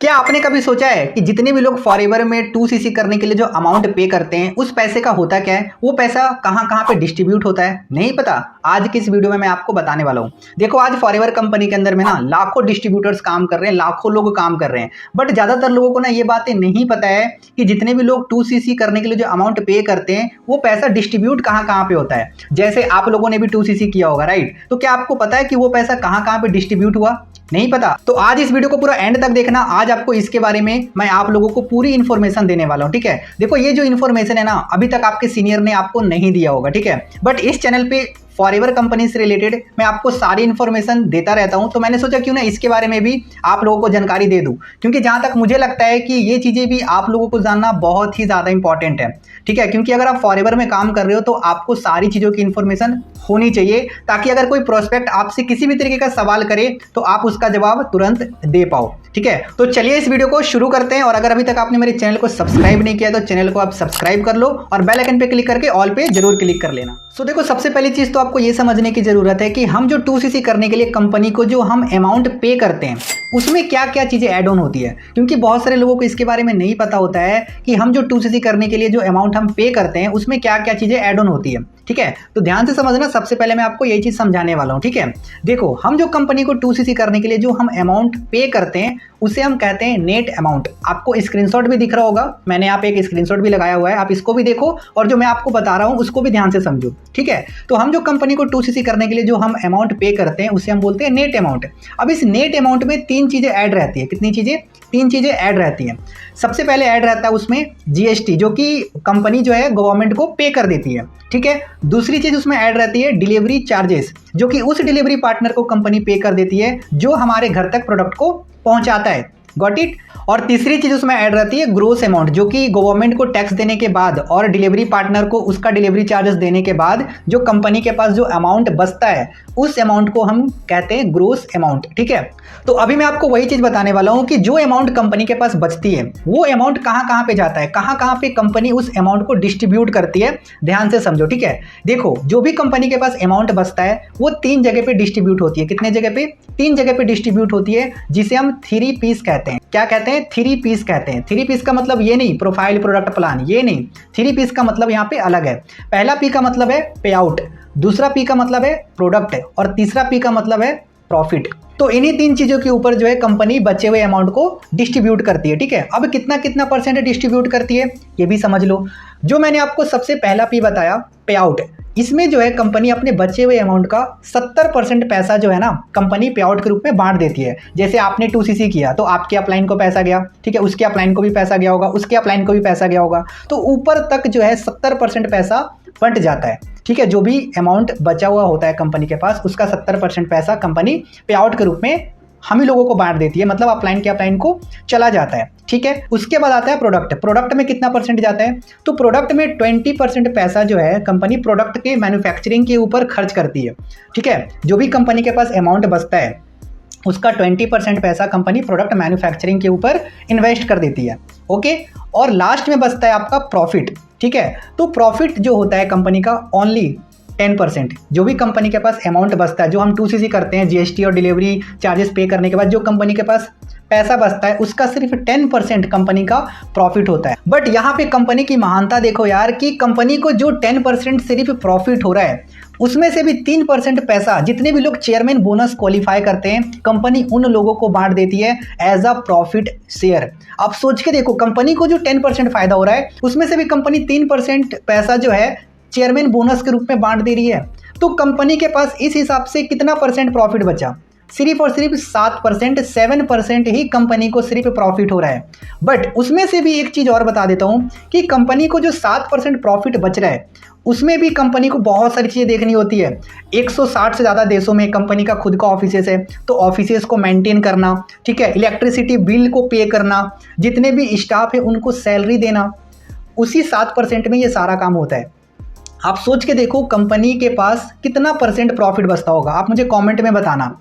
क्या आपने कभी सोचा है कि जितने भी लोग फॉरएवर में 2cc करने के लिए जो अमाउंट पे करते हैं उस पैसे का होता क्या है, वो पैसा कहाँ कहाँ पे डिस्ट्रीब्यूट होता है? नहीं पता? आज की इस वीडियो में मैं आपको बताने वाला हूँ। देखो, आज फॉरएवर कंपनी के अंदर में ना लाखों डिस्ट्रीब्यूटर्स काम कर रहे हैं, लाखों लोग काम कर रहे हैं, बट ज्यादातर लोगों को ना ये बातें नहीं पता है कि जितने भी लोग 2cc करने के लिए जो अमाउंट पे करते हैं वो पैसा डिस्ट्रीब्यूट कहाँ कहाँ पे होता है। जैसे आप लोगों ने भी 2cc किया होगा, राइट? तो क्या आपको पता है कि वो पैसा कहाँ कहाँ पे डिस्ट्रीब्यूट हुआ? नहीं पता? तो आज इस वीडियो को पूरा एंड तक देखना। आज आपको इसके बारे में मैं आप लोगों को पूरी इन्फॉर्मेशन देने वाला हूं, ठीक है? देखो, ये जो इन्फॉर्मेशन है ना, अभी तक आपके सीनियर ने आपको नहीं दिया होगा, ठीक है? बट इस चैनल पे फॉरएवर कंपनी से रिलेटेड मैं आपको सारी इन्फॉर्मेशन देता रहता हूं, तो मैंने सोचा क्यों ना इसके बारे में भी आप लोगों को जानकारी दे दूं, क्योंकि जहां तक मुझे लगता है कि ये चीजें भी आप लोगों को जानना बहुत ही ज्यादा इंपॉर्टेंट है, ठीक है? क्योंकि अगर आप फॉरएवर में काम कर रहे हो तो आपको सारी चीजों की इन्फॉर्मेशन होनी चाहिए, ताकि अगर कोई प्रोस्पेक्ट आपसे किसी भी तरीके का सवाल करे तो आप उसका जवाब तुरंत दे पाओ, ठीक है? तो चलिए इस वीडियो को शुरू करते हैं। और अगर अभी तक आपने मेरे चैनल को सब्सक्राइब नहीं किया तो चैनल को आप सब्सक्राइब कर लो और बेल आइकन पे क्लिक करके ऑल पे जरूर क्लिक कर लेना। सो देखो, सबसे पहली चीज तो आपको ये समझने की जरूरत है कि हम जो 2cc करने के लिए कंपनी को जो हम अमाउंट पे करते हैं उसमें क्या क्या चीजें ऐड ऑन होती है, क्योंकि बहुत सारे लोगों को इसके बारे में नहीं पता होता है कि हम जो 2cc करने के लिए जो अमाउंट हम पे करते हैं उसमें क्या क्या चीजें ऐड ऑन होती है, ठीक है? तो ध्यान से समझना, सबसे पहले मैं आपको यही चीज समझाने वाला हूं, ठीक है? देखो, हम जो कंपनी को 2cc करने के लिए जो हम अमाउंट पे करते हैं उसे हम कहते हैं नेट अमाउंट। आपको स्क्रीनशॉट भी दिख रहा होगा, मैंने यहाँ पे एक स्क्रीनशॉट भी लगाया हुआ है, आप इसको भी देखो और जो मैं आपको बता रहा हूँ उसको भी ध्यान से समझो, ठीक है? तो हम जो कंपनी को 2cc करने के लिए जो हम अमाउंट पे करते हैं उसे हम बोलते हैं नेट अमाउंट। अब इस नेट अमाउंट में तीन चीजें ऐड रहती है। कितनी चीजें? तीन चीजें ऐड रहती हैं। सबसे पहले ऐड रहता है उसमें जीएसटी, जो कि कंपनी जो है गवर्नमेंट को पे कर देती है, ठीक है? दूसरी चीज उसमें ऐड रहती है डिलीवरी चार्जेस, जो कि उस डिलीवरी पार्टनर को कंपनी पे कर देती है जो हमारे घर तक प्रोडक्ट को पहुंचाता है। Got it? और तीसरी चीज उसमें ऐड रहती है ग्रोस अमाउंट, जो कि गवर्नमेंट को टैक्स देने के बाद और डिलीवरी पार्टनर को उसका डिलीवरी चार्जेस देने के बाद जो कंपनी के पास जो अमाउंट बचता है उस अमाउंट को हम कहते हैं ग्रोस अमाउंट, ठीक है? तो अभी मैं आपको वही चीज बताने वाला हूं कि जो अमाउंट कंपनी के पास बचती है वो अमाउंट कहां कहां पे जाता है, कहां कहां पे कंपनी उस अमाउंट को डिस्ट्रीब्यूट करती है। ध्यान से समझो, ठीक है? देखो, जो भी कंपनी के पास अमाउंट बचता है वो तीन जगह पे डिस्ट्रीब्यूट होती है। कितने जगह पे? तीन जगह पे डिस्ट्रीब्यूट होती है, जिसे हम 3Ps कहते हैं। क्या कहते हैं? 3Ps कहते हैं। 3Ps का मतलब ये नहीं प्रोफाइल, प्रोडक्ट, प्लान, ये नहीं। 3Ps का मतलब यहाँ पे अलग है। पहला P का मतलब है पे आउट, दूसरा P का मतलब है प्रोडक्ट और तीसरा P का मतलब है प्रॉफिट। तो इन्हीं तीन चीजों के ऊपर जो है कंपनी बचे हुए अमाउंट को डिस्ट्रीब्यूट करती है, ठीक है? अब कितना कितना परसेंट डिस्ट्रीब्यूट करती है ये भी समझ लो। जो मैंने आपको सबसे पहला P बताया, पे आउट, इसमें जो है कंपनी अपने बचे हुए अमाउंट का 70% पैसा जो है ना कंपनी पे आउट के रूप में बांट देती है। जैसे आपने 2cc किया तो आपके अपलाइन को पैसा गया, ठीक है? उसके अपलाइन को भी पैसा गया होगा, उसके अपलाइन को भी पैसा गया होगा, तो ऊपर तक जो है 70% पैसा बंट जाता है, ठीक है? जो भी अमाउंट बचा हुआ होता है कंपनी के पास उसका 70% पैसा कंपनी पे आउट के रूप में हम ही लोगों को बांट देती है, मतलब अपलाइन के अपलाइन को चला जाता है, ठीक है? उसके बाद आता है प्रोडक्ट। प्रोडक्ट में कितना परसेंट जाता है? तो प्रोडक्ट में 20% पैसा जो है कंपनी प्रोडक्ट के मैन्युफैक्चरिंग के ऊपर खर्च करती है, ठीक है? जो भी कंपनी के पास अमाउंट बचता है उसका 20% पैसा कंपनी प्रोडक्ट मैन्युफैक्चरिंग के ऊपर इन्वेस्ट कर देती है, ओके? और लास्ट में बचता है आपका प्रॉफिट, ठीक है? तो प्रॉफिट जो होता है कंपनी का ओनली 10%। जो भी कंपनी के पास अमाउंट बचता है, जो हम 2cc करते हैं जीएसटी और डिलीवरी चार्जेस पे करने के बाद जो कंपनी के पास पैसा बचता है उसका सिर्फ 10% कंपनी का प्रॉफिट होता है। बट यहाँ पे कंपनी की महानता देखो यार, कि कंपनी को जो 10% सिर्फ प्रॉफिट हो रहा है उसमें से भी 3% पैसा जितने भी लोग चेयरमैन बोनस क्वालिफाई करते हैं कंपनी उन लोगों को बांट देती है एज अ प्रॉफिट शेयर। आप सोच के देखो, कंपनी को जो 10% फायदा हो रहा है उसमें से भी कंपनी 3% पैसा जो है चेयरमैन बोनस के रूप में बांट दे रही है। तो कंपनी के पास इस हिसाब से कितना परसेंट प्रॉफिट बचा? सिर्फ और सिर्फ 7%, 7% ही कंपनी को सिर्फ प्रॉफिट हो रहा है। बट उसमें से भी एक चीज और बता देता हूं कि कंपनी को जो 7% प्रॉफिट बच रहा है उसमें भी कंपनी को बहुत सारी चीजें देखनी होती है। 160 से ज्यादा देशों में कंपनी का खुद का ऑफिसेस है, तो ऑफिसेस को मेंटेन करना, ठीक है? इलेक्ट्रिसिटी बिल को पे करना, जितने भी स्टाफ है उनको सैलरी देना, उसी 7% में ये सारा काम होता है। आप सोच के देखो कंपनी के पास कितना परसेंट प्रॉफिट बचता होगा, आप मुझे कमेंट में बताना।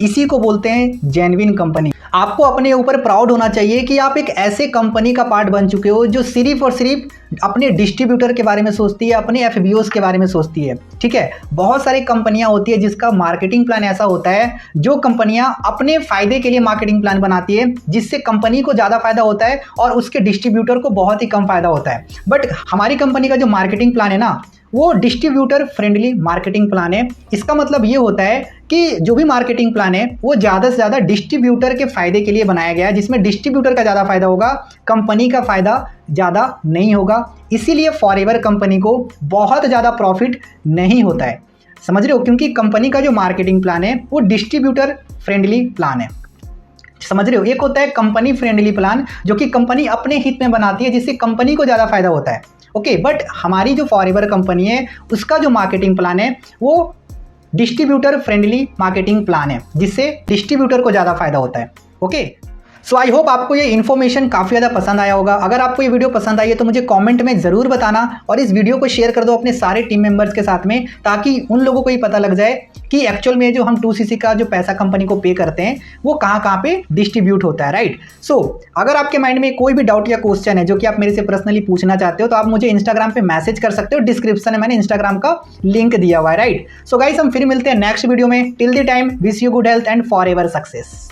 इसी को बोलते हैं जेन्युइन कंपनी। आपको अपने ऊपर प्राउड होना चाहिए कि आप एक ऐसे कंपनी का पार्ट बन चुके हो जो सिर्फ और सिर्फ अपने डिस्ट्रीब्यूटर के बारे में सोचती है, अपने एफबीओस के बारे में सोचती है। ठीक है, बहुत सारी कंपनियां होती है जिसका मार्केटिंग प्लान ऐसा होता है, जो कंपनियां अपने फायदे के लिए मार्केटिंग प्लान बनाती है, जिससे कंपनी को ज़्यादा फायदा होता है और उसके डिस्ट्रीब्यूटर को बहुत ही कम फायदा होता है। बट हमारी कंपनी का जो मार्केटिंग प्लान है ना, वो डिस्ट्रीब्यूटर फ्रेंडली मार्केटिंग प्लान है। इसका मतलब ये होता है कि जो भी मार्केटिंग प्लान है वो ज़्यादा से ज़्यादा डिस्ट्रीब्यूटर के फायदे के लिए बनाया गया है, जिसमें डिस्ट्रीब्यूटर का ज़्यादा फायदा होगा, कंपनी का फायदा ज़्यादा नहीं होगा। इसीलिए फॉरएवर कंपनी को बहुत ज़्यादा प्रॉफिट नहीं होता है, समझ रहे हो, क्योंकि कंपनी का जो मार्केटिंग प्लान है वो डिस्ट्रीब्यूटर फ्रेंडली प्लान है, समझ रहे हो। एक होता है कंपनी फ्रेंडली प्लान जो कि कंपनी अपने हित में बनाती है, जिससे कंपनी को ज़्यादा फायदा होता है। ओके, बट हमारी जो फॉरएवर कंपनी है उसका जो मार्केटिंग प्लान है वो डिस्ट्रीब्यूटर फ्रेंडली मार्केटिंग प्लान है, जिससे डिस्ट्रीब्यूटर को ज़्यादा फायदा होता है। ओके, सो आई होप आपको ये इन्फॉर्मेशन काफ़ी ज़्यादा पसंद आया होगा। अगर आपको ये वीडियो पसंद आई है तो मुझे कमेंट में ज़रूर बताना और इस वीडियो को शेयर कर दो अपने सारे टीम मेंबर्स के साथ में, ताकि उन लोगों को ही पता लग जाए कि एक्चुअल में जो हम 2cc का जो पैसा कंपनी को पे करते हैं वो कहाँ कहाँ पे डिस्ट्रीब्यूट होता है, राइट। सो अगर आपके माइंड में कोई भी डाउट या क्वेश्चन है जो कि आप मेरे से पर्सनली पूछना चाहते हो तो आप मुझे इंस्टाग्राम पे मैसेज कर सकते हो। डिस्क्रिप्शन में मैंने इंस्टाग्राम का लिंक दिया हुआ है, राइट। सो गाइस, हम फिर मिलते हैं नेक्स्ट वीडियो में। Till the time, wish you good health and forever success.